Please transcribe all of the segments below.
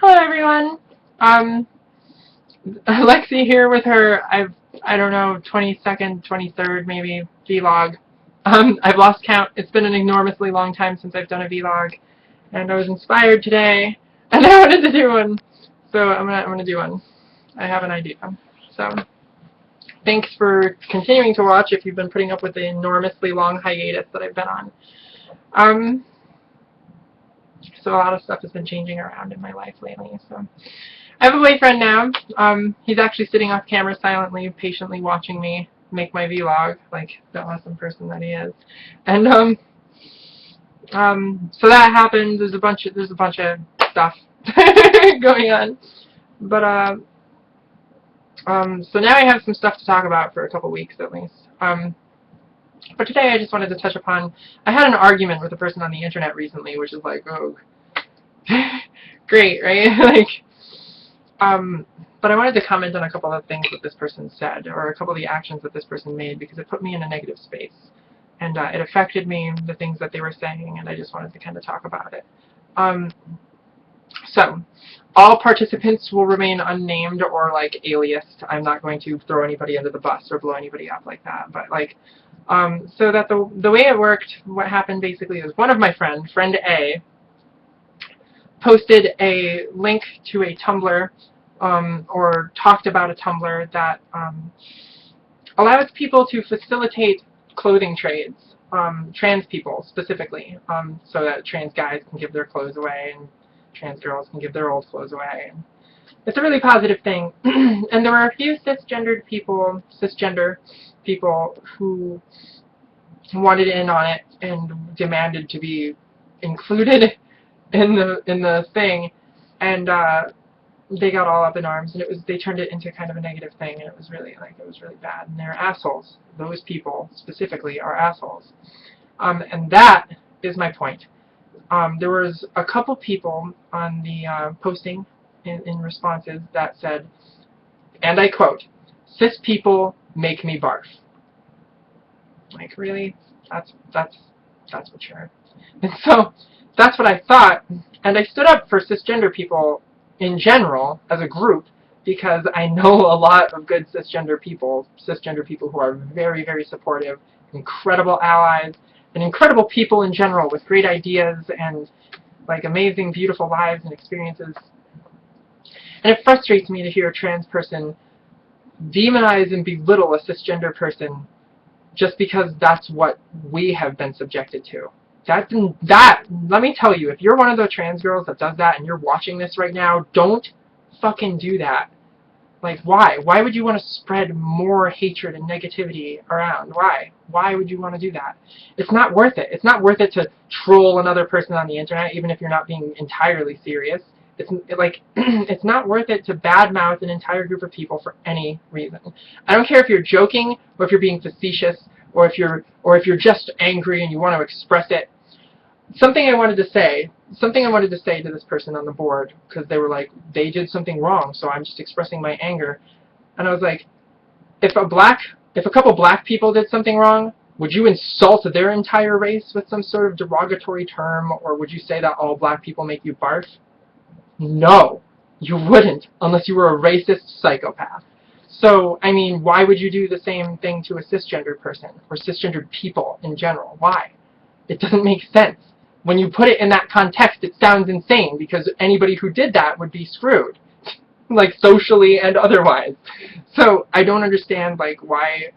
Hello everyone. Lexi here with her, I don't know, 22nd, 23rd maybe, vlog. I've lost count. It's been an enormously long time since I've done a vlog, and I was inspired today, and I wanted to do one. So I'm gonna do one. I have an idea. So thanks for continuing to watch if you've been putting up with the enormously long hiatus that I've been on. So a lot of stuff has been changing around in my life lately. So I have a boyfriend now. He's actually sitting off camera silently, patiently watching me make my vlog, like the awesome person that he is. And so that happened. There's a bunch of stuff going on. But so now I have some stuff to talk about for a couple weeks at least. But today I just wanted to touch upon, I had an argument with a person on the internet recently, which is like, oh, great, right? But I wanted to comment on a couple of things that this person said, or a couple of the actions that this person made, because it put me in a negative space. And it affected me, the things that they were saying, and I just wanted to kind of talk about it. So, all participants will remain unnamed or, like, aliased. I'm not going to throw anybody under the bus or blow anybody up like that, but, like, so that the way it worked, what happened basically is one of my friend A, posted a link to a Tumblr, or talked about a Tumblr that allows people to facilitate clothing trades, trans people specifically, so that trans guys can give their clothes away and trans girls can give their old clothes away. And it's a really positive thing. And there were a few cisgender people who wanted in on it and demanded to be included in the thing, and they got all up in arms, and they turned it into kind of a negative thing, and it was really bad, and they're assholes. Those people specifically are assholes, and that is my point. There was a couple people on the posting in responses that said, and I quote, "Cis people make me barf." Like, really? That's what you're. And so that's what I thought, and I stood up for cisgender people in general as a group, because I know a lot of good cisgender people who are very, very supportive, incredible allies, and incredible people in general with great ideas and like amazing, beautiful lives and experiences. And it frustrates me to hear a trans person demonize and belittle a cisgender person just because that's what we have been subjected to. Let me tell you, if you're one of those trans girls that does that and you're watching this right now, don't fucking do that. Like, why? Why would you want to spread more hatred and negativity around? Why? Why would you want to do that? It's not worth it. It's not worth it to troll another person on the internet, even if you're not being entirely serious. It's not worth it to badmouth an entire group of people for any reason. I don't care if you're joking or if you're being facetious or if you're just angry and you want to express it. Something I wanted to say to this person on the board, because they were like, they did something wrong, so I'm just expressing my anger. And I was like, if a couple black people did something wrong, would you insult their entire race with some sort of derogatory term, or would you say that all black people make you barf? No, you wouldn't, unless you were a racist psychopath. So, I mean, why would you do the same thing to a cisgender person, or cisgendered people in general? Why? It doesn't make sense. When you put it in that context, it sounds insane, because anybody who did that would be screwed, like socially and otherwise. So I don't understand, like, why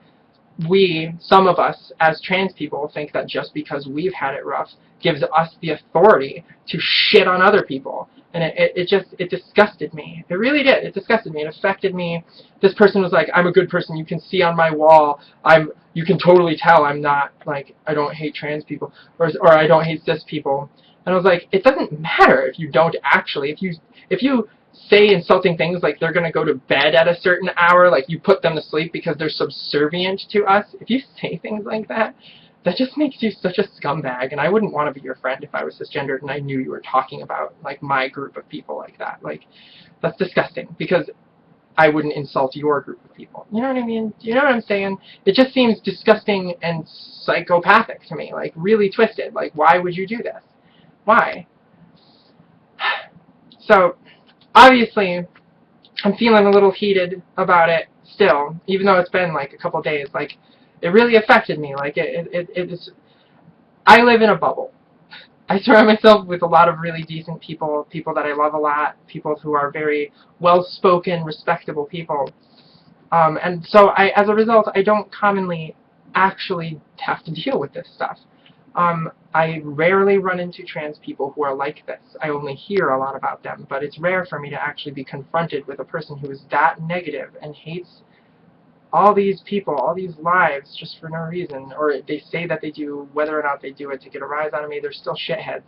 some of us as trans people, think that just because we've had it rough gives us the authority to shit on other people. And it disgusted me. It really did. It disgusted me. It affected me. This person was like, I'm a good person. You can see on my wall. You can totally tell I'm not, like, I don't hate trans people, or I don't hate cis people. And I was like, it doesn't matter if you don't actually. If you say insulting things like they're going to go to bed at a certain hour, like you put them to sleep because they're subservient to us, if you say things like that, that just makes you such a scumbag, and I wouldn't want to be your friend if I was cisgendered and I knew you were talking about, like, my group of people like that. Like, that's disgusting, because I wouldn't insult your group of people. You know what I mean? You know what I'm saying? It just seems disgusting and psychopathic to me, like, really twisted. Like, why would you do this? Why? So, obviously, I'm feeling a little heated about it still, even though it's been like a couple days. Like, it really affected me. Like, it's, I live in a bubble. I surround myself with a lot of really decent people, people that I love a lot, people who are very well-spoken, respectable people. And so, as a result, I don't commonly actually have to deal with this stuff. I rarely run into trans people who are like this. I only hear a lot about them, but it's rare for me to actually be confronted with a person who is that negative and hates all these people, all these lives, just for no reason. Or they say that they do, whether or not they do it to get a rise out of me, they're still shitheads.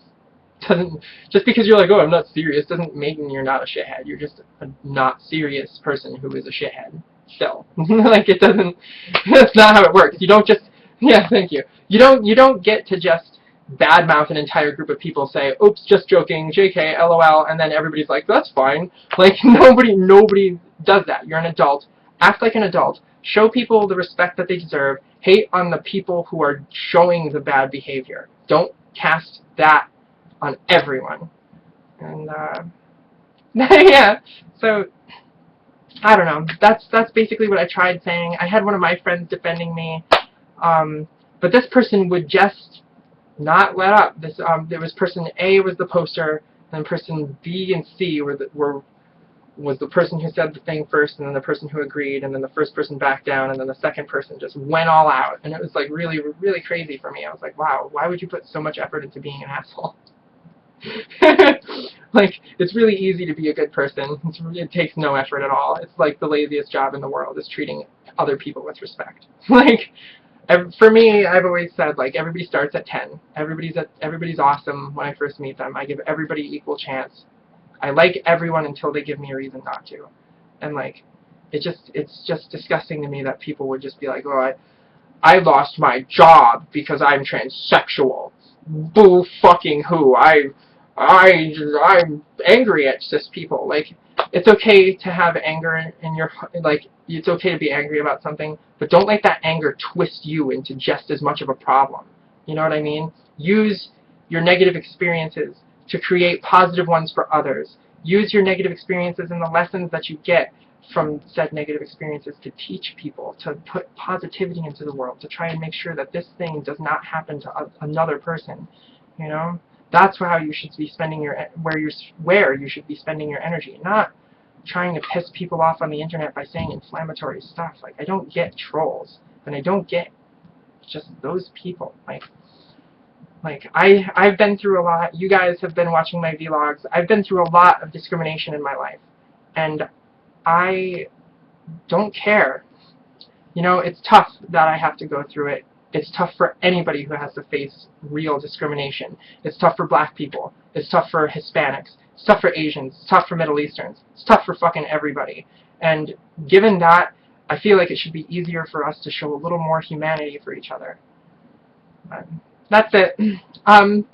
Just because you're like, oh, I'm not serious, doesn't mean you're not a shithead. You're just a not serious person who is a shithead. Still, like, it doesn't. That's not how it works. You don't just. Yeah, thank you. You don't get to just badmouth an entire group of people, say, oops, just joking, JK, LOL, and then everybody's like, that's fine. Like, nobody does that. You're an adult. Act like an adult. Show people the respect that they deserve. Hate on the people who are showing the bad behavior. Don't cast that on everyone. And, yeah, so, I don't know. That's basically what I tried saying. I had one of my friends defending me, but this person would just not let up. There was person A was the poster, and person B and C was the person who said the thing first, and then the person who agreed, and then the first person backed down, and then the second person just went all out. And it was like really, really crazy for me. I was like, wow, why would you put so much effort into being an asshole? Like, it's really easy to be a good person. It takes no effort at all. It's like the laziest job in the world is treating other people with respect. Like, for me, I've always said, like, everybody starts at 10. Everybody's awesome when I first meet them. I give everybody equal chance. I like everyone until they give me a reason not to. And, like, it's just disgusting to me that people would just be like, oh, I lost my job because I'm transsexual. Boo fucking who. I'm angry at cis people. Like, it's okay to have anger in your, like, it's okay to be angry about something, but don't let that anger twist you into just as much of a problem. You know what I mean? Use your negative experiences to create positive ones for others. Use your negative experiences and the lessons that you get from said negative experiences to teach people, to put positivity into the world, to try and make sure that this thing does not happen to another person. You know? That's how you should be spending your, where you should be spending your energy, not trying to piss people off on the internet by saying inflammatory stuff. Like, I don't get trolls, and I don't get just those people. Like I've been through a lot. You guys have been watching my vlogs. I've been through a lot of discrimination in my life, and I don't care. You know, it's tough that I have to go through it. It's tough for anybody who has to face real discrimination. It's tough for black people. It's tough for Hispanics. It's tough for Asians. It's tough for Middle Easterns. It's tough for fucking everybody. And given that, I feel like it should be easier for us to show a little more humanity for each other. That's it.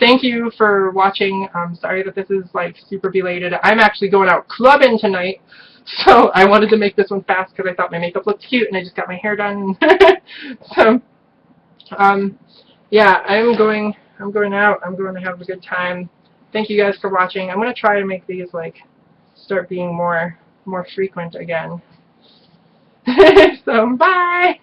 Thank you for watching. I'm sorry that this is like super belated. I'm actually going out clubbing tonight, so I wanted to make this one fast because I thought my makeup looked cute and I just got my hair done. So, yeah, I'm going out. I'm going to have a good time. Thank you guys for watching. I'm going to try to make these like start being more frequent again. So, bye.